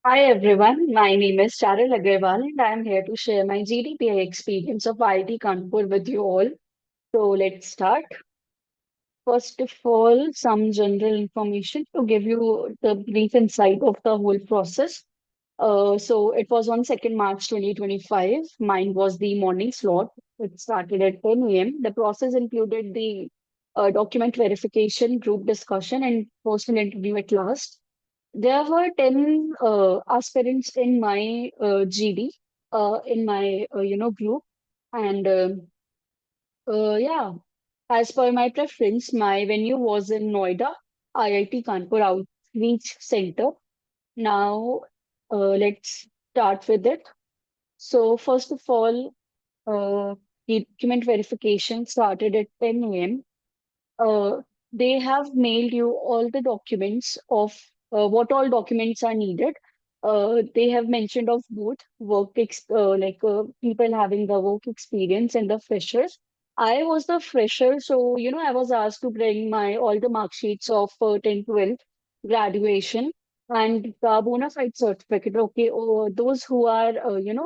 Hi everyone, my name is Charul and I am here to share my GDPI experience of IIT Kanpur with you all. So let's start. First of all, some general information to give you the brief insight of the whole process. So it was on 2nd March 2025. Mine was the morning slot. It started at 10 a.m. The process included the document verification, group discussion, and personal interview at last. There were 10 aspirants in my GD, in my group, and yeah, as per my preference, my venue was in Noida, IIT Kanpur Outreach Center. Now, let's start with it. So, first of all, uh, the document verification started at 10 a.m. They have mailed you all the documents of what all documents are needed. They have mentioned of both people having the work experience and the freshers. I was the fresher, so I was asked to bring my all the mark sheets of 10, 12 graduation and the bona fide certificate. Okay, those who are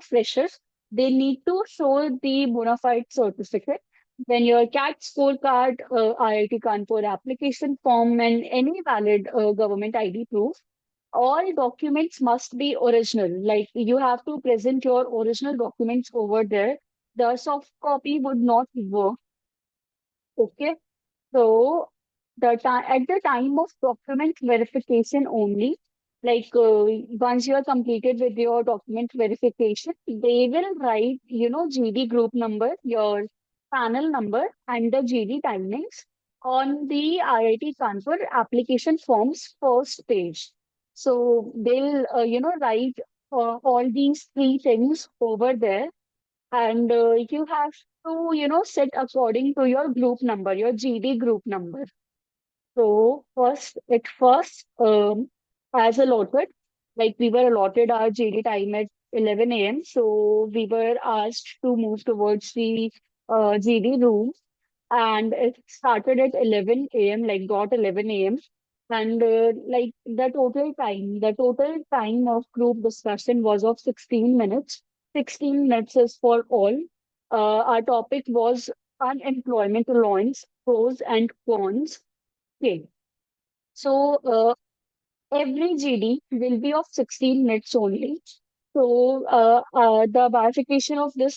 freshers, they need to show the bona fide certificate, then your CAT scorecard, IIT Kanpur application form, and any valid government ID proof. All documents must be original. Like you have to present your original documents over there. The soft copy would not work. Okay. So at the time of document verification only, once you are completed with your document verification, they will write, GD group number, your panel number, and the GD timings on the IIT Kanpur application form's first page. So they'll, write all these three things over there, and you have to, set according to your group number, your GD group number. So as allotted, like we were allotted our GD time at 11 a.m. So we were asked to move towards the GD room, and it started at 11 a.m., like dot 11 a.m. And the total time of group discussion was of 16 minutes. 16 minutes is for all. Our topic was unemployment allowance, pros and cons. Okay. So every GD will be of 16 minutes only. So the bifurcation of these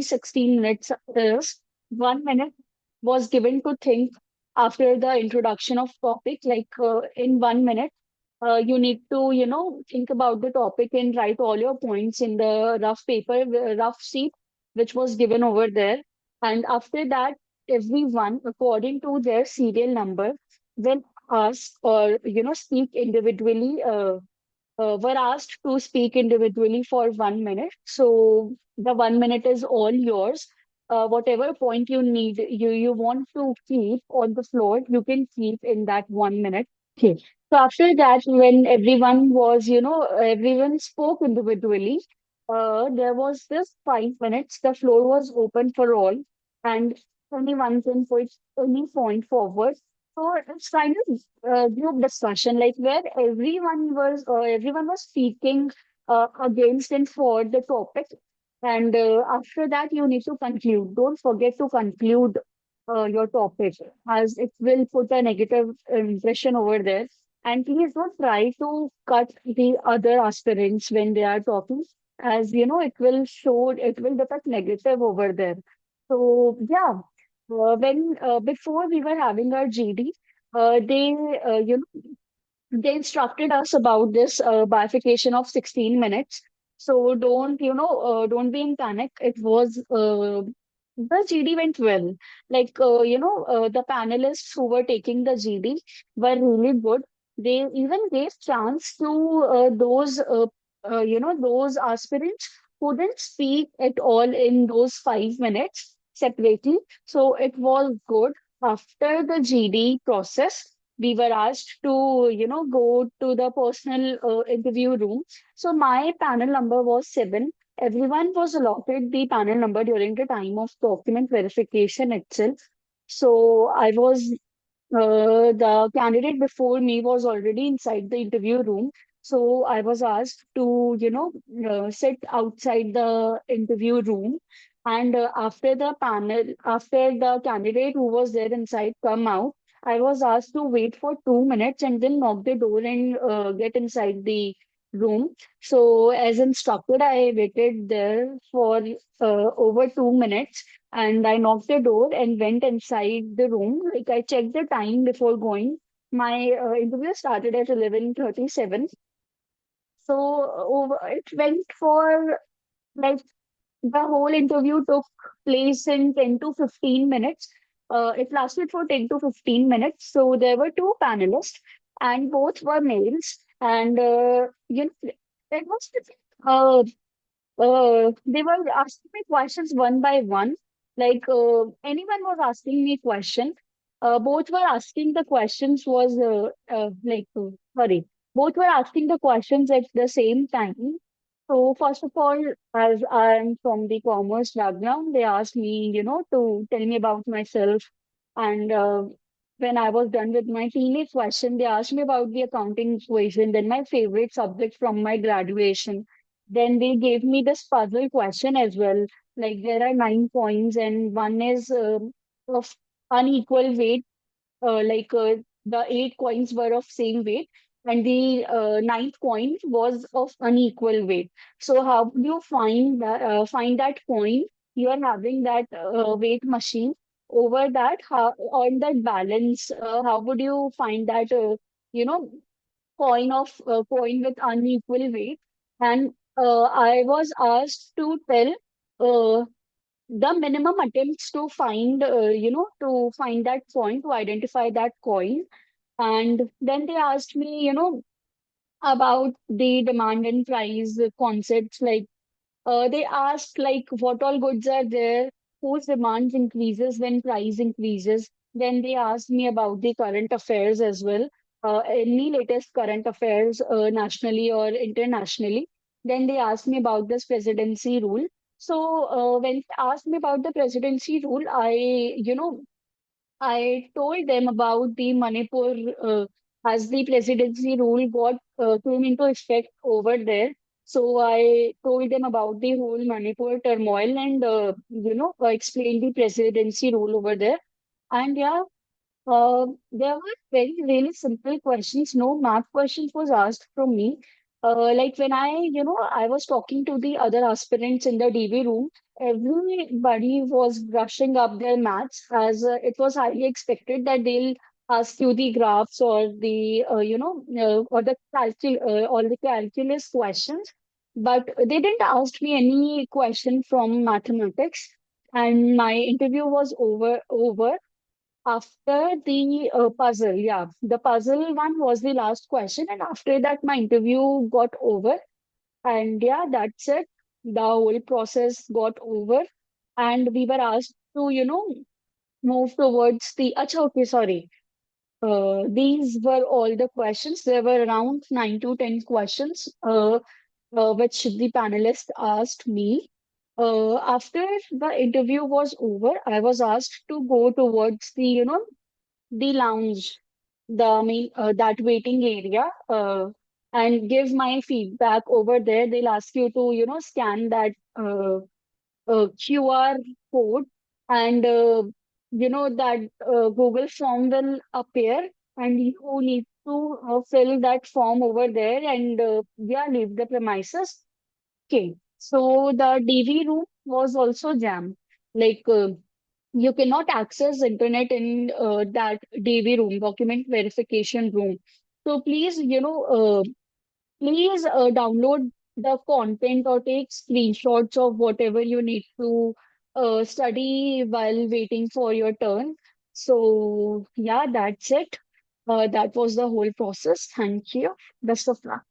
16 minutes is 1 minute was given to think after the introduction of topic. In 1 minute, you need to think about the topic and write all your points in the rough sheet which was given over there. And after that, everyone according to their serial number will ask or speak individually. Were asked to speak individually for 1 minute. So the 1 minute is all yours. Whatever point you want to keep on the floor, you can keep in that 1 minute. Okay. So after that, when everyone spoke individually, there was this 5 minutes. The floor was open for all, and anyone can put any point forward. So it's kind of group discussion, like where everyone was speaking against and for the topic, and after that you need to conclude. Don't forget to conclude your topic, as it will put a negative impression over there. And please don't try to cut the other aspirants when they are talking, as it will depict negative over there. So yeah, when before we were having our GD, they they instructed us about this bifurcation of 16 minutes. So don't be in panic. The GD went well. The panelists who were taking the GD were really good. They even gave chance to those aspirants who didn't speak at all in those 5 minutes separately. So it was good. After the GD process, we were asked to, go to the personal interview room. So my panel number was 7. Everyone was allotted the panel number during the time of document verification itself. So the candidate before me was already inside the interview room. So I was asked to, sit outside the interview room. And after the candidate who was there inside come out, I was asked to wait for 2 minutes and then knock the door and get inside the room. So as instructed, I waited there for over 2 minutes, and I knocked the door and went inside the room. Like I checked the time before going. My interview started at 11:37. So it went for like the whole interview took place in 10 to 15 minutes. It lasted for 10 to 15 minutes. So there were two panelists, and both were males. And it was they were asking me questions one by one. Like anyone was asking me question. Both were asking the questions was sorry. Both were asking the questions at the same time. So first of all, as I'm from the commerce background, they asked me, to tell me about myself. And when I was done with my teenage question, they asked me about the accounting equation, then my favorite subject from my graduation. Then they gave me this puzzle question as well. Like there are 9 points, and one is of unequal weight, the 8 coins were of same weight, and the ninth coin was of unequal weight. So how do you find that coin? You are having that weight machine over that, how on that balance, how would you find that you know coin with unequal weight? And I was asked to tell uh, the minimum attempts to find that coin, to identify that coin. And then they asked me, about the demand and price concepts. Like they asked like what all goods are there, whose demand increases when price increases. Then they asked me about the current affairs as well, any latest current affairs, nationally or internationally. Then they asked me about this presidency rule. So when they asked me about the presidency rule, I told them about the Manipur, as the presidency rule got came into effect over there. So I told them about the whole Manipur turmoil and explained the presidency rule over there. And yeah, there were very really simple questions. No math questions was asked from me. Like when I was talking to the other aspirants in the DB room, everybody was brushing up their maths, as it was highly expected that they'll ask you the graphs or the or the calculus questions. But they didn't ask me any question from mathematics, and my interview was over after the puzzle. Yeah, the puzzle one was the last question, and after that, my interview got over. And yeah, that's it. The whole process got over, and we were asked to, move towards the. Acha, okay, sorry. These were all the questions. There were around 9 to 10 questions, which the panelists asked me. After the interview was over, I was asked to go towards the lounge, the main that waiting area, and give my feedback over there. They'll ask you to, scan that QR code, and that Google form will appear, and you need to fill that form over there and yeah, leave the premises. Okay, so the DV room was also jammed. Like you cannot access internet in that DV room, document verification room. So please download the content or take screenshots of whatever you need to study while waiting for your turn. So yeah, that's it. That was the whole process. Thank you. Best of luck.